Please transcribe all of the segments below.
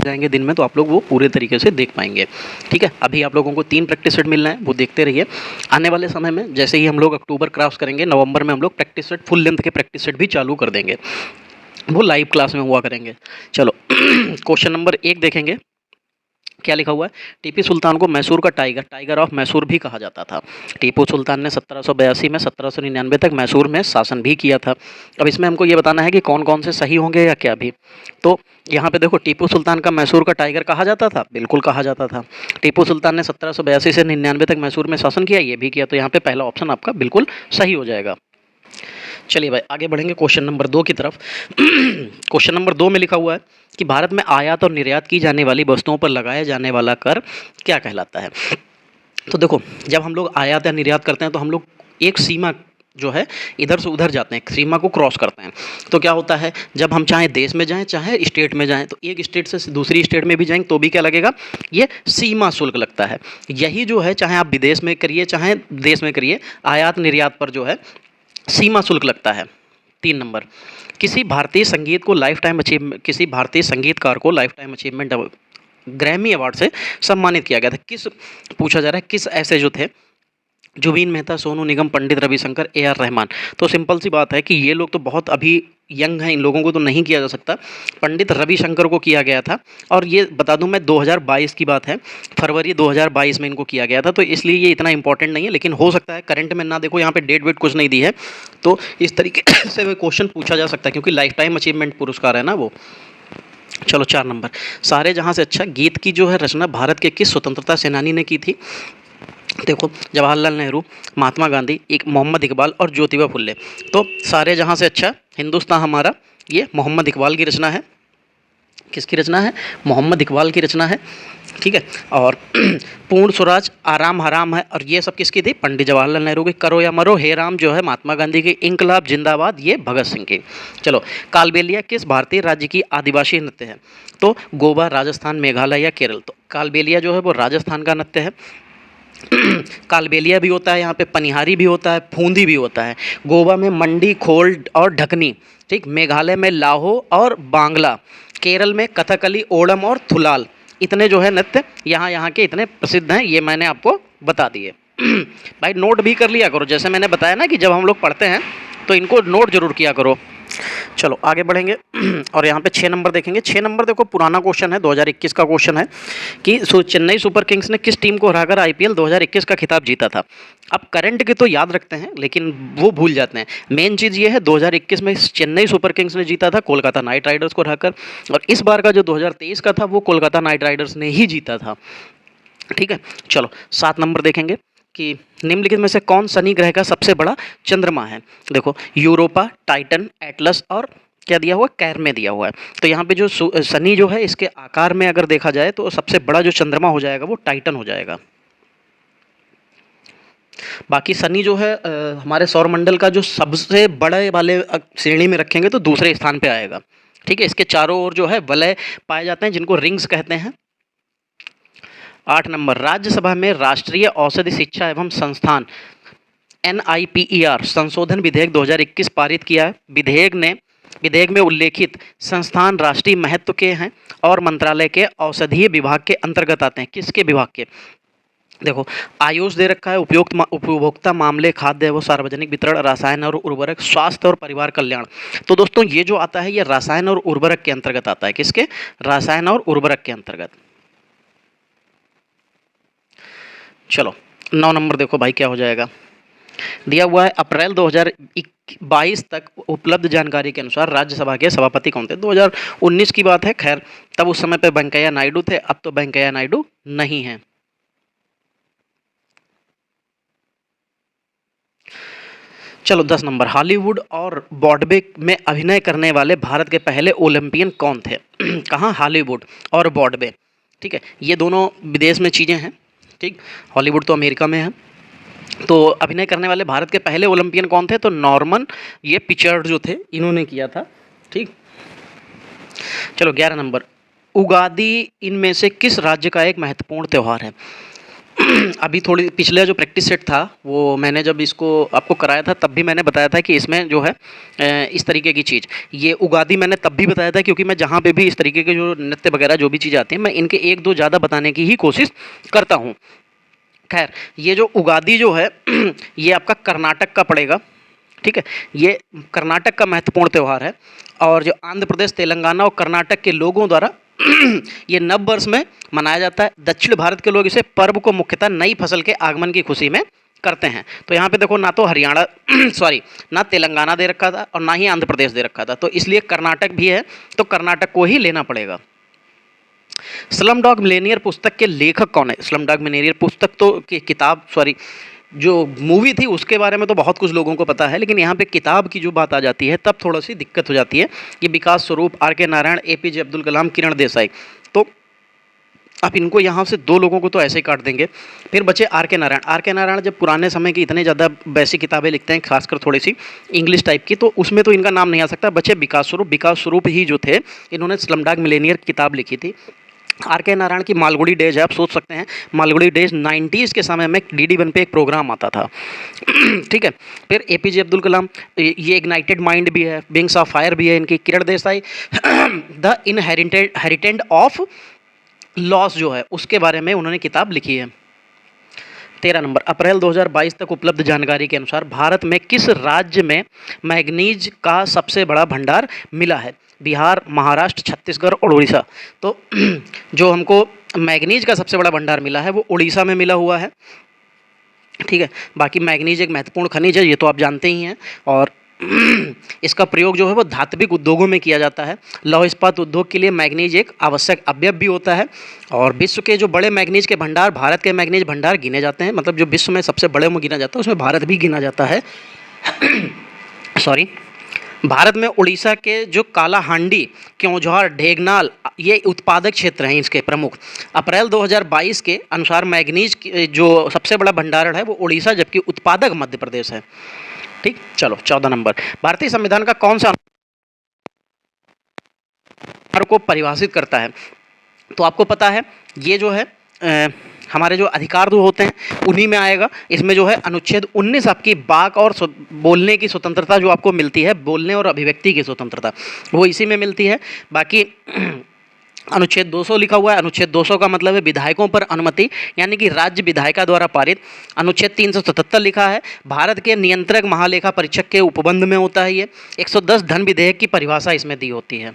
जाएंगे दिन में तो आप लोग वो पूरे तरीके से देख पाएंगे। ठीक है, अभी आप लोगों को 3 प्रैक्टिस सेट मिलना है, वो देखते रहिए। आने वाले समय में जैसे ही हम लोग अक्टूबर क्रॉस करेंगे, नवंबर में हम लोग प्रैक्टिस सेट फुल लेंथ के प्रैक्टिस सेट भी चालू कर देंगे, वो लाइव क्लास में हुआ करेंगे। चलो क्वेश्चन नंबर 1 देखेंगे, क्या लिखा हुआ है। टीपू सुल्तान को मैसूर का टाइगर ऑफ मैसूर भी कहा जाता था। टीपू सुल्तान ने 1782 में 1799 तक मैसूर में शासन भी किया था। अब इसमें हमको ये बताना है कि कौन कौन से सही होंगे या क्या भी। तो यहाँ पे देखो, टीपू सुल्तान का मैसूर का टाइगर कहा जाता था, बिल्कुल कहा जाता था। टीपू सुल्तान ने 1782 से 99 तक मैसूर में शासन किया, ये भी किया, तो यहाँ पे पहला ऑप्शन आपका बिल्कुल सही हो जाएगा। चलिए भाई आगे बढ़ेंगे क्वेश्चन नंबर 2 की तरफ। क्वेश्चन नंबर 2 में लिखा हुआ है कि भारत में आयात और निर्यात की जाने वाली वस्तुओं पर लगाया जाने वाला कर क्या कहलाता है। तो देखो, जब हम लोग आयात या निर्यात करते हैं तो हम लोग एक सीमा जो है इधर से उधर जाते हैं, सीमा को क्रॉस करते हैं। तो क्या होता है, जब हम चाहे देश में जाएं चाहे स्टेट में जाएं, तो एक स्टेट से दूसरी स्टेट में भी जाएंगे तो भी क्या लगेगा, ये सीमा शुल्क लगता है। यही जो है, चाहे आप विदेश में करिए चाहे देश में करिए, आयात निर्यात पर जो है सीमा शुल्क लगता है। 3 नंबर, किसी भारतीय संगीतकार को life time achievement Grammy award से सम्मानित किया गया था। किस पूछा जा रहा है, किस ऐसे जो थे, जुबीन मेहता, सोनू निगम, पंडित रविशंकर, ए आर रहमान। तो सिंपल सी बात है कि ये लोग तो बहुत अभी यंग हैं, इन लोगों को तो नहीं किया जा सकता। पंडित रविशंकर को किया गया था, और ये बता दूं मैं 2022 की बात है, फरवरी 2022 में इनको किया गया था, तो इसलिए ये इतना इंपॉर्टेंट नहीं है। लेकिन हो सकता है करंट में ना देखो, यहाँ पे डेट वेट कुछ नहीं दी है, तो इस तरीके से क्वेश्चन पूछा जा सकता है, क्योंकि लाइफ टाइम अचीवमेंट पुरस्कार है ना वो। चलो 4 नंबर, सारे जहाँ से अच्छा गीत की जो है रचना भारत के किस स्वतंत्रता सेनानी ने की थी। देखो, जवाहरलाल नेहरू, महात्मा गांधी, एक मोहम्मद इकबाल और ज्योतिबा फुल्ले। तो सारे जहाँ से अच्छा हिंदुस्तान हमारा, ये मोहम्मद इकबाल की रचना है। किसकी रचना है, मोहम्मद इकबाल की रचना है। ठीक है, और पूर्ण स्वराज, आराम हराम है, और ये सब किसकी थी, पंडित जवाहरलाल नेहरू की। करो या मरो, हे राम जो है महात्मा गांधी की। इंकलाब जिंदाबाद, ये भगत सिंह की। चलो, कालबेलिया किस भारतीय राज्य की आदिवासी नृत्य है। तो गोवा, राजस्थान, मेघालय या केरल। तो कालबेलिया जो है वो राजस्थान का नृत्य है। कालबेलिया भी होता है यहाँ पे, पनिहारी भी होता है, फूंदी भी होता है। गोवा में मंडी, खोल और ढकनी। ठीक, मेघालय में लाहो और बांग्ला, केरल में कथकली, ओणम और थुलाल। इतने जो है नृत्य यहाँ के इतने प्रसिद्ध हैं, ये मैंने आपको बता दिए। भाई नोट भी कर लिया करो, जैसे मैंने बताया ना कि जब हम लोग पढ़ते हैं तो इनको नोट जरूर किया करो। चलो आगे बढ़ेंगे और यहाँ पे 6 नंबर देखेंगे। 6 नंबर देखो, पुराना क्वेश्चन है, 2021 का क्वेश्चन है कि चेन्नई सुपर किंग्स ने किस टीम को हराकर आईपीएल 2021 का खिताब जीता था। अब करंट के तो याद रखते हैं लेकिन वो भूल जाते हैं। मेन चीज़ ये है, 2021 में चेन्नई सुपर किंग्स ने जीता था कोलकाता नाइट राइडर्स को हराकर, और इस बार का जो 2023 का था वो कोलकाता नाइट राइडर्स ने ही जीता था। ठीक है, चलो 7 नंबर देखेंगे कि निम्नलिखित में से कौन शनि ग्रह का सबसे बड़ा चंद्रमा है। देखो, यूरोपा, टाइटन, एटलस और क्या दिया हुआ, कैरमे दिया हुआ है। तो यहाँ पे जो शनि जो है, इसके आकार में अगर देखा जाए तो सबसे बड़ा जो चंद्रमा हो जाएगा वो टाइटन हो जाएगा। बाकी शनि जो है हमारे सौरमंडल का जो सबसे बड़े वाले श्रेणी में रखेंगे तो दूसरे स्थान पे आएगा। ठीक है, इसके चारों ओर जो है वलय पाए जाते हैं, जिनको रिंग्स कहते हैं। 8 नंबर, राज्यसभा में राष्ट्रीय औषधि शिक्षा एवं संस्थान NIPER संशोधन विधेयक 2021 पारित किया है। विधेयक में उल्लेखित संस्थान राष्ट्रीय महत्व के हैं और मंत्रालय के औषधीय विभाग के अंतर्गत आते हैं। किसके विभाग के, देखो आयुष दे रखा है, उपभोक्ता मामले, खाद्य एवं सार्वजनिक वितरण, रसायन और उर्वरक, स्वास्थ्य और परिवार कल्याण। तो दोस्तों ये जो आता है ये रसायन और उर्वरक के अंतर्गत आता है। किसके, रसायन और उर्वरक के अंतर्गत। चलो 9 नंबर देखो भाई, क्या हो जाएगा, दिया हुआ है अप्रैल 2022 तक उपलब्ध जानकारी के अनुसार राज्यसभा के सभापति कौन थे। 2019 की बात है, खैर तब उस समय पे वेंकैया नायडू थे, अब तो वेंकैया नायडू नहीं है। चलो 10 नंबर, हॉलीवुड और ब्रॉडवे में अभिनय करने वाले भारत के पहले ओलंपियन कौन थे। कहाँ, हॉलीवुड और ब्रॉडवे। ठीक है, ये दोनों विदेश में चीज़ें हैं। ठीक, हॉलीवुड तो अमेरिका में है। तो अभिनय करने वाले भारत के पहले ओलंपियन कौन थे, तो नॉर्मन ये पिचर्ड जो थे इन्होंने किया था। ठीक, चलो 11 नंबर, उगादी इनमें से किस राज्य का एक महत्वपूर्ण त्यौहार है। अभी थोड़ी पिछले जो प्रैक्टिस सेट था वो मैंने जब इसको आपको कराया था तब भी मैंने बताया था कि इसमें जो है इस तरीके की चीज़, ये उगादी मैंने तब भी बताया था, क्योंकि मैं जहाँ पे भी इस तरीके के जो नृत्य वगैरह जो भी चीज़ें आती हैं मैं इनके एक दो ज़्यादा बताने की ही कोशिश करता हूँ। खैर, ये जो उगादी जो है ये आपका कर्नाटक का पड़ेगा, ठीक है। ये कर्नाटक का महत्वपूर्ण त्यौहार है और जो आंध्र प्रदेश, तेलंगाना और कर्नाटक के लोगों द्वारा ये नव वर्ष में मनाया जाता है। दक्षिण भारत के लोग इसे पर्व को मुख्यतः नई फसल के आगमन की खुशी में करते हैं। तो यहाँ पे देखो ना तो हरियाणा सॉरी, ना तेलंगाना दे रखा था और ना ही आंध्र प्रदेश दे रखा था, तो इसलिए कर्नाटक भी है, तो कर्नाटक को ही लेना पड़ेगा। स्लम डॉग मिलेनियर पुस्तक के लेखक कौन है? स्लम डॉग मिलेनियर पुस्तक तो की किताब सॉरी जो मूवी थी उसके बारे में तो बहुत कुछ लोगों को पता है, लेकिन यहाँ पे किताब की जो बात आ जाती है तब थोड़ा सी दिक्कत हो जाती है कि विकास स्वरूप, आर के नारायण, एपीजे अब्दुल कलाम, किरण देसाई। तो आप इनको यहाँ से दो लोगों को तो ऐसे ही काट देंगे। फिर बचे आर के नारायण। आर के नारायण जब पुराने समय की इतने ज़्यादा वैसी किताबें लिखते हैं, खासकर थोड़ी सी इंग्लिश टाइप की, तो उसमें तो इनका नाम नहीं आ सकता। बचे विकास स्वरूप। विकास स्वरूप ही जो थे इन्होंने स्लमडॉग मिलेनियर किताब लिखी थी। आर के नारायण की मालगुड़ी डेज है, आप सोच सकते हैं मालगुड़ी डेज 90s के समय में डीडी वन पे एक प्रोग्राम आता था। ठीक है। फिर एपीजे अब्दुल कलाम, ये इग्नाइटेड माइंड भी है, विंग्स ऑफ फायर भी है इनकी। Kiran Desai the inheritance of loss जो है उसके बारे में उन्होंने किताब लिखी है। 13 नंबर, अप्रैल 2022 तक उपलब्ध जानकारी के अनुसार भारत में किस राज्य में मैग्नीज का सबसे बड़ा भंडार मिला है? बिहार, महाराष्ट्र, छत्तीसगढ़ और उड़ीसा। तो जो हमको मैग्नीज का सबसे बड़ा भंडार मिला है वो उड़ीसा में मिला हुआ है, ठीक है। बाकी मैग्नीज एक महत्वपूर्ण खनिज है, ये तो आप जानते ही हैं, और इसका प्रयोग जो है वो धात्विक उद्योगों में किया जाता है। लौह इस्पात उद्योग के लिए मैग्नीज एक आवश्यक अवयव भी होता है, और विश्व के जो बड़े मैग्नीज के भंडार, भारत के मैग्नीज भंडार गिने जाते हैं, मतलब जो विश्व में सबसे बड़े में गिना जाता है उसमें भारत भी गिना जाता है। सॉरी, भारत में उड़ीसा के जो कालाहांडी, क्योंझार, ढेगनाल ये उत्पादक क्षेत्र हैं इसके प्रमुख। अप्रैल 2022 के अनुसार मैग्नीज जो सबसे बड़ा भंडारण है वो उड़ीसा, जबकि उत्पादक मध्य प्रदेश है, ठीक। चलो 14 नंबर, भारतीय संविधान का कौन सा अधिकार को परिभाषित करता है? तो आपको पता है ये जो है हमारे जो अधिकार जो होते हैं उन्हीं में आएगा। इसमें जो है अनुच्छेद 19 आपकी वाक और बोलने की स्वतंत्रता जो आपको मिलती है, बोलने और अभिव्यक्ति की स्वतंत्रता, वो इसी में मिलती है। बाकी अनुच्छेद 200 लिखा हुआ है। अनुच्छेद 200 का मतलब है विधायकों पर अनुमति, यानी कि राज्य विधायिका द्वारा पारित। अनुच्छेद 377 लिखा है भारत के नियंत्रक महालेखा परीक्षक के उपबंध में होता है ये। 110 धन विधेयक की परिभाषा इसमें दी होती है।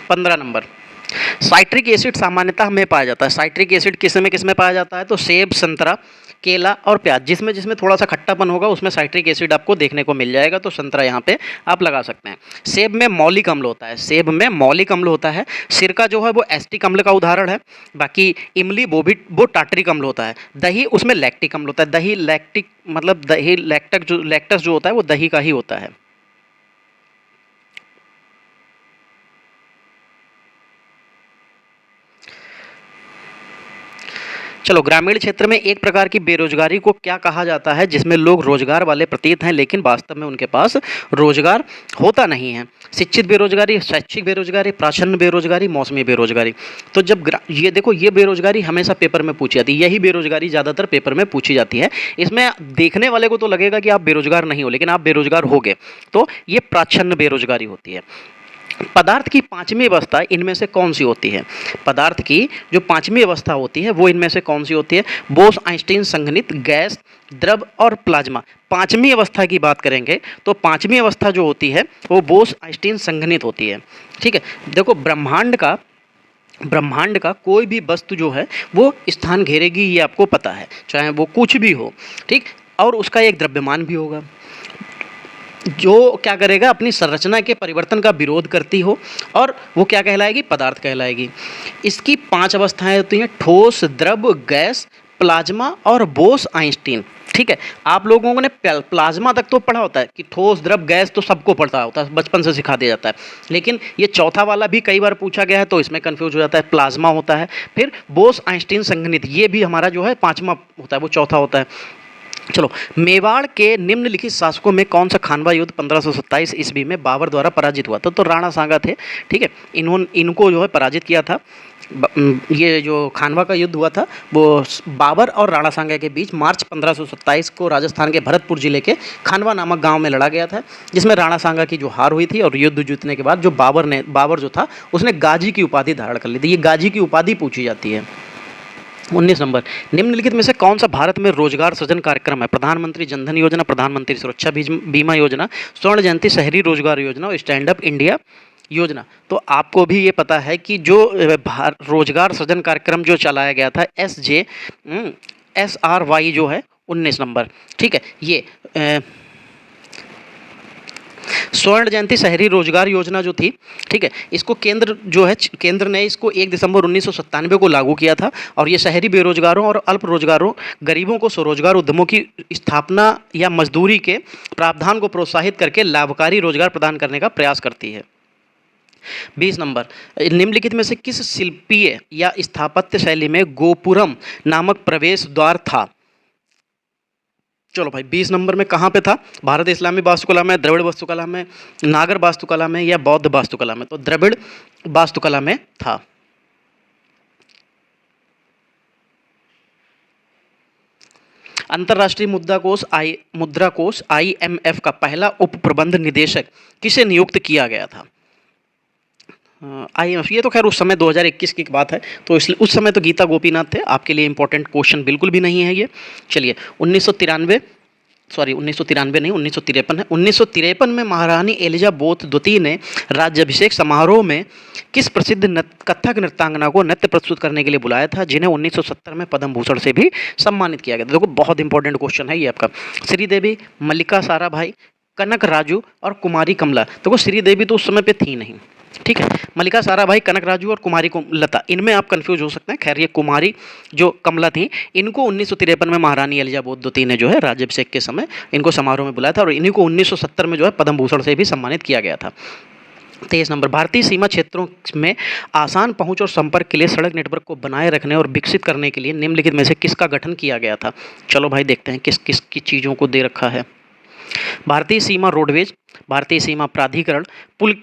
15 नंबर, साइट्रिक एसिड सामान्यतः में पाया जाता है। साइट्रिक एसिड किस में पाया जाता है? तो सेब, संतरा, केला और प्याज, जिसमें जिसमें थोड़ा सा खट्टापन होगा उसमें साइट्रिक एसिड आपको देखने को मिल जाएगा, तो संतरा यहाँ पे आप लगा सकते हैं। सेब में मौलिक अम्ल होता है, सेब में मौलिक अम्ल होता है। सिरका जो है वो एसिटिक अम्ल का उदाहरण है। बाकी इमली वो टार्टरिक अम्ल होता है। दही उसमें लैक्टिक अम्ल होता है। दही लैक्टिक मतलब दही लैक्टस जो होता है वो दही का ही होता है। चलो, ग्रामीण क्षेत्र में एक प्रकार की बेरोजगारी को क्या कहा जाता है जिसमें लोग रोजगार वाले प्रतीत हैं लेकिन वास्तव में उनके पास रोजगार होता नहीं है? शिक्षित बेरोजगारी, शैक्षिक बेरोजगारी, प्राच्छन्न बेरोजगारी, मौसमी बेरोजगारी। तो जब ये देखो, ये बेरोजगारी हमेशा पेपर में पूछी जाती है, यही बेरोजगारी ज़्यादातर पेपर में पूछी जाती है। इसमें देखने वाले को तो लगेगा कि आप बेरोजगार नहीं हो, लेकिन आप बेरोजगार हो गए, तो ये प्राच्छन्न बेरोजगारी होती है। पदार्थ की पांचवी अवस्था इनमें से कौन सी होती है? पदार्थ की जो पांचवी अवस्था होती है वो इनमें से कौन सी होती है? बोस आइंस्टीन संघनित, गैस, द्रव और प्लाज्मा। पांचवी अवस्था की बात करेंगे तो पांचवी अवस्था जो होती है वो बोस आइंस्टीन संघनित होती है, ठीक है। देखो, ब्रह्मांड का कोई भी वस्तु जो है वो स्थान घेरेगी, ये आपको पता है, चाहे वो कुछ भी हो, ठीक, और उसका एक द्रव्यमान भी होगा जो क्या करेगा, अपनी संरचना के परिवर्तन का विरोध करती हो, और वो क्या कहलाएगी? पदार्थ कहलाएगी। इसकी 5 अवस्थाएं होती हैं: ठोस, द्रव, गैस, प्लाज्मा और बोस आइंस्टीन, ठीक है। आप लोगों ने प्लाज्मा तक तो पढ़ा होता है कि ठोस, द्रव, गैस तो सबको पढ़ता होता है, बचपन से सिखा दिया जाता है, लेकिन ये चौथा वाला भी कई बार पूछा गया है तो इसमें कंफ्यूज हो जाता है, प्लाज्मा होता है। फिर बोस आइंस्टीन संघनित, ये भी हमारा जो है 5वां होता है, वो चौथा होता है। चलो, मेवाड़ के निम्नलिखित शासकों में कौन सा खानवा युद्ध 1527 ईस्वी में बाबर द्वारा पराजित हुआ था? तो राणा सांगा थे, ठीक है। इनको जो है पराजित किया था। ये जो खानवा का युद्ध हुआ था वो बाबर और राणा सांगा के बीच मार्च 1527 को राजस्थान के भरतपुर जिले के खानवा नामक गांव में लड़ा गया था, जिसमें राणा सांगा की जो हार हुई थी और युद्ध जीतने के बाद जो बाबर जो था उसने गाजी की उपाधि धारण कर ली थी। ये गाजी की उपाधि पूछी जाती है। 19 नंबर, निम्नलिखित में से कौन सा भारत में रोजगार सृजन कार्यक्रम है? प्रधानमंत्री जनधन योजना, प्रधानमंत्री सुरक्षा बीमा योजना, स्वर्ण जयंती शहरी रोजगार योजना और स्टैंड अप इंडिया योजना। तो आपको भी ये पता है कि जो रोजगार सृजन कार्यक्रम जो चलाया गया था SRY जो है 19 नंबर, ठीक है। ये स्वर्ण जयंती शहरी रोजगार योजना जो थी, ठीक है, इसको केंद्र ने इसको 1 दिसंबर 1997 को लागू किया था और ये शहरी बेरोजगारों और अल्प रोजगारों गरीबों को स्वरोजगार उद्यमों की स्थापना या मजदूरी के प्रावधान को प्रोत्साहित करके लाभकारी रोजगार प्रदान करने का प्रयास करती है। 20 नंबर, निम्नलिखित में से किस शिल्पीय या स्थापत्य शैली में गोपुरम नामक प्रवेश द्वार था? चलो भाई 20 नंबर में कहाँ पे था? भारत इस्लामी वास्तुकला में, द्रविड़ वास्तुकला में, नागर वास्तुकला में या बौद्ध वास्तुकला में? तो द्रविड़ वास्तुकला में था। अंतर्राष्ट्रीय मुद्रा कोष IMF का पहला उप प्रबंध निदेशक किसे नियुक्त किया गया था? IMF, ये तो खैर उस समय 2021 की बात है, तो इसलिए उस समय तो गीता गोपीनाथ थे। आपके लिए इंपॉर्टेंट क्वेश्चन बिल्कुल भी नहीं है ये। चलिए 1993 नहीं, 1953 है। 1953 में महारानी एलिजाबेथ द्वितीय ने राज्याभिषेक समारोह में किस प्रसिद्ध कथक नृत्यांगना को नृत्य प्रस्तुत करने के लिए बुलाया था, जिन्हें 1970 में पद्म भूषण से भी सम्मानित किया गया था? देखो बहुत इंपॉर्टेंट क्वेश्चन है ये आपका। श्रीदेवी, मल्लिका साराभाई, कनक राजू और कुमारी कमला। देखो श्रीदेवी तो उस समय पे थी नहीं, ठीक है। मल्लिका साराभाई, कनक राजू और कुमारी लता, इनमें आप कंफ्यूज हो सकते हैं। खैर ये कुमारी जो कमला थी, इनको 1953 में महारानी एलिजाबेथ द्वितीय ने जो है राज्याभिषेक के समय इनको समारोह में बुलाया था और इन्हीं को 1970 में जो है पद्म भूषण से भी सम्मानित किया गया था। 23 नंबर, भारतीय सीमा क्षेत्रों में आसान पहुंच और संपर्क के लिए सड़क नेटवर्क को बनाए रखने और विकसित करने के लिए निम्नलिखित में से किसका गठन किया गया था? चलो भाई देखते हैं किस किस की चीज़ों को दे रखा है। भारतीय सीमा रोडवेज, भारतीय सीमा प्राधिकरण, पुल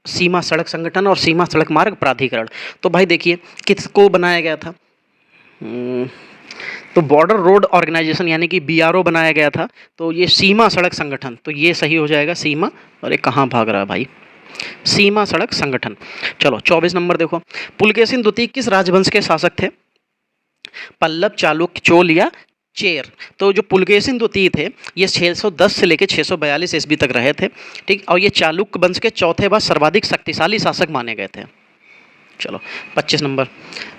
सीमा सड़क संगठन और सीमा सड़क मार्ग प्राधिकरण। तो भाई देखिए किसको बनाया गया था? तो बॉर्डर रोड ऑर्गेनाइजेशन यानी कि BRO बनाया गया था। तो ये सीमा सड़क संगठन, तो ये सही हो जाएगा सीमा। अरे कहाँ भाग रहा है भाई, सीमा सड़क संगठन। चलो 24 नंबर देखो, पुलकेशिन द्वितीय किस राजवंश के शासक थे? पल्लव, चालुक्य, चोल या चेर? तो जो पुलकेशिन द्वितीय थे ये 610 से लेकर 642 ईस्वी तक रहे थे, ठीक। और ये चालुक्य वंश के चौथे व सर्वाधिक शक्तिशाली शासक माने गए थे। चलो 25 नंबर,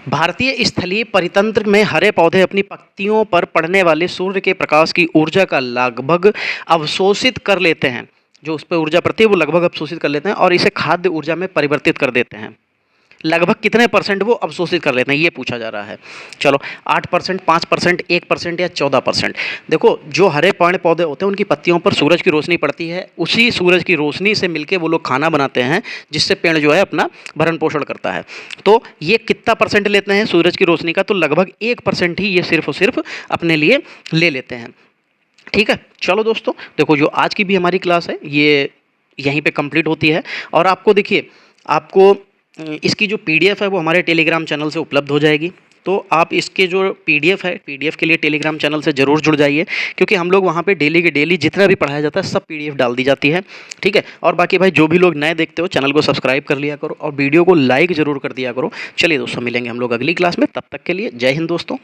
भारतीय स्थलीय परितंत्र में हरे पौधे अपनी पत्तियों पर पड़ने वाले सूर्य के प्रकाश की ऊर्जा का लगभग अवशोषित कर लेते हैं। जो उस पर ऊर्जा पड़ती है वो लगभग अवशोषित कर लेते हैं और इसे खाद्य ऊर्जा में परिवर्तित कर देते हैं। लगभग कितने % वो अवशोषित कर लेते हैं ये पूछा जा रहा है। चलो 8%, 5%, 1% या 14%? देखो जो हरे पेड़ पौधे होते हैं उनकी पत्तियों पर सूरज की रोशनी पड़ती है, उसी सूरज की रोशनी से मिलके वो लोग खाना बनाते हैं जिससे पेड़ जो है अपना भरण पोषण करता है। तो ये कितना % लेते हैं सूरज की रोशनी का? तो लगभग 1% ही ये सिर्फ और सिर्फ अपने लिए ले लेते हैं, ठीक है। चलो दोस्तों देखो जो आज की भी हमारी क्लास है ये यहीं पे कंप्लीट होती है और आपको देखिए आपको इसकी जो PDF है वो हमारे टेलीग्राम चैनल से उपलब्ध हो जाएगी। तो आप इसके जो PDF है, PDF के लिए टेलीग्राम चैनल से ज़रूर जुड़ जाइए, क्योंकि हम लोग वहाँ पे डेली के डेली जितना भी पढ़ाया जाता है सब PDF डाल दी जाती है, ठीक है। और बाकी भाई जो भी लोग नए देखते हो चैनल को सब्सक्राइब कर लिया करो और वीडियो को लाइक ज़रूर कर दिया करो। चलिए दोस्तों मिलेंगे हम लोग अगली क्लास में, तब तक के लिए जय हिंद दोस्तों।